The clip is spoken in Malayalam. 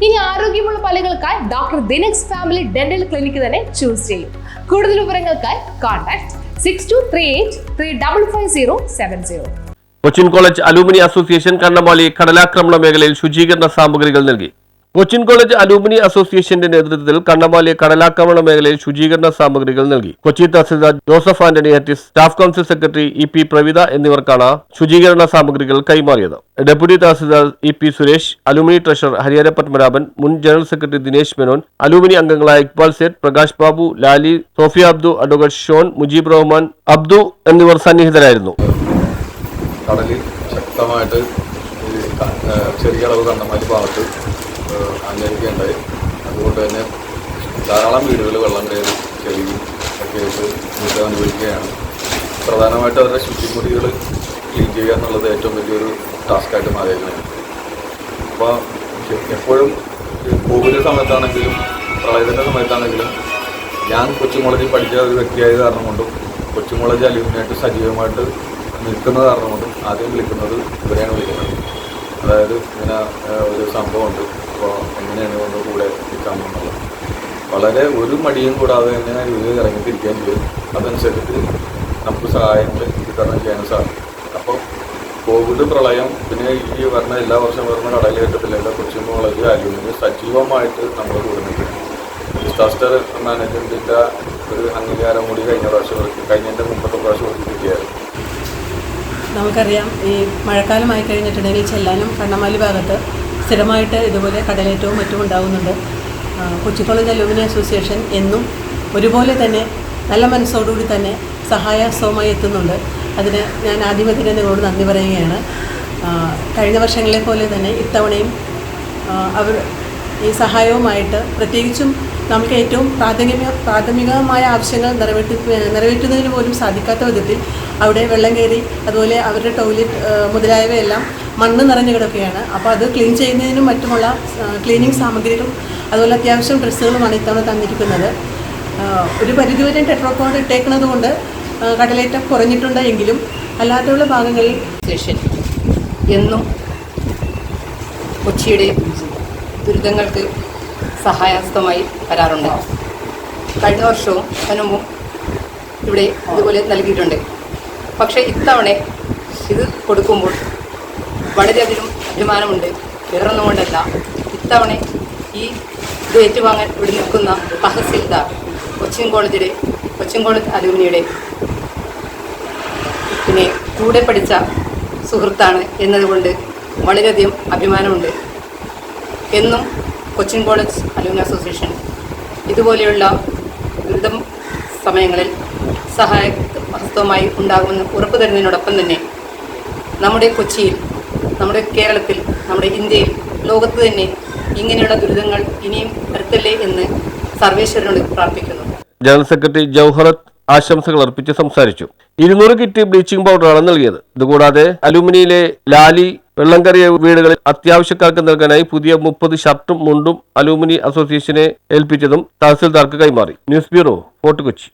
ഇനി ആരോഗ്യമുള്ള പല്ലുകൾക്കായി doctor Dinex family dental clinic തന്നെ ചൂസ് ചെയ്യും. കൂടുതൽ വിവരങ്ങൾക്കായി contact 6238355070. Cochin college alumni association Kannamaly കടലാക്രമണ മേഖലയിൽ ശുചീകരണ സാമഗ്രികൾ നൽകി. കൊച്ചിൻ കോളേജ് അലൂമിനി അസോസിയേഷന്റെ നേതൃത്വത്തിൽ കണ്ണമാലി കടലാക്രമണ മേഖലയിൽ ശുചീകരണ സാമഗ്രികൾ നൽകി. കൊച്ചി തഹസിൽദാർ ജോസഫ് ആന്റണി ഹറ്റിസ്, staff council secretary EP Pravitha എന്നിവർക്കാണ് ശുചീകരണ സാമഗ്രികൾ കൈമാറിയത്. Deputy tahsildar EP Suresh, alumni treasurer Harihara Padmanabhan, മുൻ general secretary Dinesh Menon, alumni അംഗങ്ങളായ Iqbal Sait, Prakash Babu, Lali, Sophia Abdu, advocate Shaun, Mujeeb Rahman, Abdu എന്നിവർ സന്നിഹിതരായിരുന്നു. കടലിൽ ശക്തമായിട്ട് ചെറിയ അളവ് കണ്ണമാലി ഭാഗത്ത് അനുഭവിക്കുകയുണ്ടായി. അതുകൊണ്ട് തന്നെ ധാരാളം വീടുകൾ വെള്ളം കയറി ചെറിയ ഒക്കെ ആയിട്ട് വീട് അനുഭവിക്കുകയാണ്. പ്രധാനമായിട്ട് അവരുടെ ശുചിമുറികൾ ക്ലീൻ ചെയ്യുക എന്നുള്ളത് ഏറ്റവും വലിയൊരു ടാസ്ക്കായിട്ട് മാറിയിരിക്കുകയാണ്. അപ്പോൾ എപ്പോഴും കോവിഡ് സമയത്താണെങ്കിലും പ്രളയത്തിൻ്റെ സമയത്താണെങ്കിലും ഞാൻ കൊച്ചിൻ കോളേജിൽ പഠിച്ച ഒരു വ്യക്തിയായത് കാരണം കൊണ്ടും കൊച്ചിൻ കോളേജ് അലൂമിനിയായിട്ട് സജീവമായിട്ട് നിൽക്കുന്ന കാരണം കൊണ്ടും ആദ്യം വിളിക്കുന്നത് ഇവരെയാണ് വിളിക്കുന്നത്. അതായത് ഇങ്ങനെ ഒരു സംഭവമുണ്ട്, അപ്പോൾ എങ്ങനെയാണ് ഒന്ന് കൂടെ നിൽക്കാമെന്നുള്ളത് വളരെ ഒരു മടിയും കൂടാതെ തന്നെ ഇവർ ഇറങ്ങിത്തിരിക്കുകയും ചെയ്യും. അതനുസരിച്ച് നമുക്ക് സഹായങ്ങൾ വിതരണം ചെയ്യാൻ സാധിക്കും. അപ്പോൾ കോവിഡ്, പ്രളയം, പിന്നെ ഈ വരുന്ന എല്ലാ വർഷം വരുന്ന കടലേറ്റത്തിലുള്ള കൊച്ചിൻ കോളേജ് അലൂമിനി സജീവമായിട്ട് നമ്മൾ കൂടെ നിൽക്കുന്നു. ഡിസാസ്റ്റർ മാനേജ്മെൻറ്റിൻ്റെ ഒരു അംഗീകാരം കൂടി കഴിഞ്ഞതിൻ്റെ മുമ്പത്തെ പ്രാവശ്യം കിട്ടിയായിരുന്നു. നമുക്കറിയാം, ഈ മഴക്കാലമായി കഴിഞ്ഞിട്ടുണ്ടെങ്കിൽ ചെല്ലാനും കണ്ണമാലി ഭാഗത്ത് സ്ഥിരമായിട്ട് ഇതുപോലെ കടലേറ്റവും മറ്റും ഉണ്ടാകുന്നുണ്ട്. കൊച്ചി കോളേജ് അലൂമിനി അസോസിയേഷൻ എന്നും ഒരുപോലെ തന്നെ നല്ല മനസ്സോടുകൂടി തന്നെ സഹായഹസ്തവുമായി എത്തുന്നുണ്ട്. അതിന് ഞാൻ ആദ്യമേ തന്നെ നിങ്ങളോട് നന്ദി പറയുകയാണ്. കഴിഞ്ഞ വർഷങ്ങളെ പോലെ തന്നെ ഇത്തവണയും അവർ ഈ സഹായവുമായിട്ട്, പ്രത്യേകിച്ചും നമുക്ക് ഏറ്റവും പ്രാഥമികമായ ആവശ്യങ്ങൾ നിറവേറ്റുന്നതിന് പോലും സാധിക്കാത്ത വിധത്തിൽ അവിടെ വെള്ളം കയറി, അതുപോലെ അവരുടെ ടോയ്ലറ്റ് മുതലായവയെല്ലാം മണ്ണ് നിറഞ്ഞു കിടക്കുകയാണ്. അപ്പോൾ അത് ക്ലീൻ ചെയ്യുന്നതിനും മറ്റുമുള്ള ക്ലീനിങ് സാമഗ്രികളും അതുപോലെ അത്യാവശ്യം ഡ്രസ്സുകളുമാണ് ഇത്തവണ തന്നിരിക്കുന്നത്. ഒരു പരിധിവരെ ടെട്രോപോഡ് ഇട്ടേക്കുന്നത് കൊണ്ട് കടലേറ്റം കുറഞ്ഞിട്ടുണ്ട്. എങ്കിലും അല്ലാത്തുള്ള ഭാഗങ്ങളിൽ എന്നും കൊച്ചിയുടെ ദുരിതങ്ങൾക്ക് സഹായഹസ്തമായി വരാറുണ്ട്. കഴിഞ്ഞ വർഷവും അതിനുമുമ്പും ഇവിടെ ഇതുപോലെ നൽകിയിട്ടുണ്ട്. പക്ഷേ ഇത്തവണ ഇത് കൊടുക്കുമ്പോൾ വളരെയധികം അഭിമാനമുണ്ട്. വേറൊന്നും കൊണ്ടല്ല, ഇത്തവണ ഈ ഇത് ഏറ്റുവാങ്ങാൻ ഇവിടെ നിൽക്കുന്ന തഹസിൽദാർ കൊച്ചിൻ കോളേജ് അലൂമിനിയുടെ പിന്നെ കൂടെ പഠിച്ച സുഹൃത്താണ് എന്നതുകൊണ്ട് വളരെയധികം അഭിമാനമുണ്ട്. എന്നും കൊച്ചിൻ കോളേജ് അലൂമിനി അസോസിയേഷൻ ഇതുപോലെയുള്ള ദുരിതം സമയങ്ങളിൽ സഹായഹസ്തവുമായി ഉണ്ടാകുമെന്ന് ഉറപ്പു തരുന്നതിനോടൊപ്പം തന്നെ നമ്മുടെ കൊച്ചിയിൽ, നമ്മുടെ കേരളത്തിൽ, നമ്മുടെ ഇന്ത്യയിൽ, ലോകത്ത് തന്നെ ഇങ്ങനെയുള്ള ദുരിതങ്ങൾ ഇനിയും വരുത്തല്ലേ എന്ന് സർവേശ്വരനോട് പ്രാർത്ഥിക്കുന്നു. ജനറൽ സെക്രട്ടറി ജൗഹറത്ത് ആശംസകൾ അർപ്പിച്ച് സംസാരിച്ചു. 200 കിറ്റ് ബ്ലീച്ചിംഗ് പൗഡറാണ് നൽകിയത്. ഇതുകൂടാതെ അലൂമിനിയിലെ ലാലി വെള്ളം കയറിയ വീടുകളിൽ അത്യാവശ്യക്കാർക്ക് നൽകാനായി പുതിയ 30 ഷർട്ടും മുണ്ടും അലൂമിനി അസോസിയേഷനെ ഏൽപ്പിച്ചതും തഹസിൽദാർക്ക് കൈമാറി. News bureau, fort Kochi.